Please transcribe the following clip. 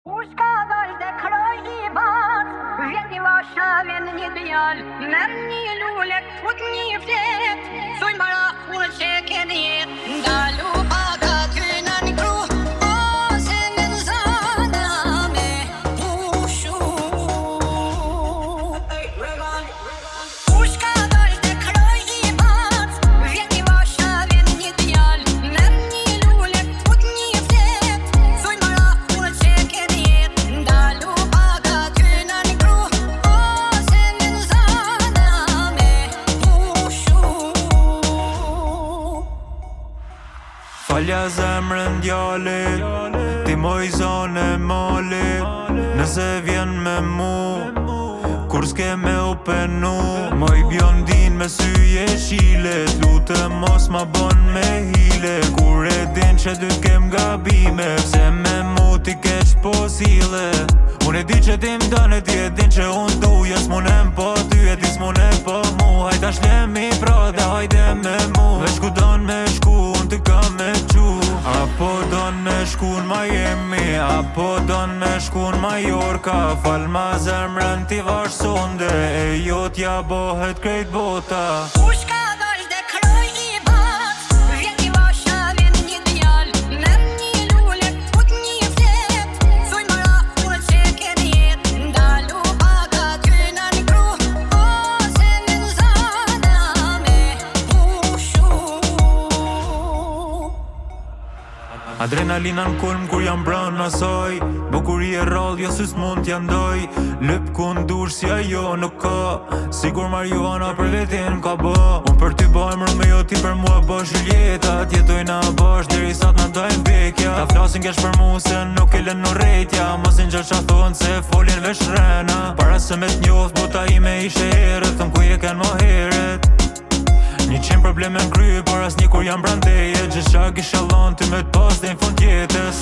Ushka dal dhe kroj I bat, vjen I vasha vjen një djal, merr një lule kut një flet, thuj mara unë që ke djet, ndalu paga ty në një kru, ose me në zana me pushu. Ushka dal dhe kroj I bat, vjen I vasha vjen një djal, merr një lule kut një flet, thuj mara unë që ke djet, ndalu paga ty në një kru, ose me në zana me pushu. Falja zemrën djali, ti moj zone mali, nëse vjen me mu, kur s'ke me u penu. Moj bjondin me syje shile, lutë mos ma bon me hile, kur e din që dy kem gabime, pse me mu ti keq po sile. Unë e di që ti m'done, ti e din që unë duja, s'munem po ty e ti s'munem po mu. Hajta shlemi pra dhe hajde me mu, veç ku don me shku, unë ti ka me qu. Apo don me shku në Miami, apo don me shku në Majorka, fal ma zemrën ti vash sonde, e jo t'ja bohet krejt bota. Ushka dal dhe kroj I bat, vjen I vasha vjen një djal, merr një lule kut një flet, thuj mara unë që ke djet, ndalu paga ty në një kru, ose me në zana me pushu. Adrenalina n'kulm kur jam branë asaj, bukuri e rall jo si s'mund t'ja ndoj, lyp ku ndur si ajo nuk ka, sigur marijuana për vetin ka bë. Unë për ty bo emër me jo ti për mua bo Julieta, t'jetojna bash deri sa t'na dojnë vekja. Ta flasin kesh për mu se nuk e lën në rejtja, mosin gjall qa thonë se folin vesh rena, para se me t'njoft bota ime ishe herët, thëm ku je ken mo heret. 100 probleme n'kry, por as një kur jam brandeje, gjithqa kisha lon ty me t'pas dhe në fund jetës.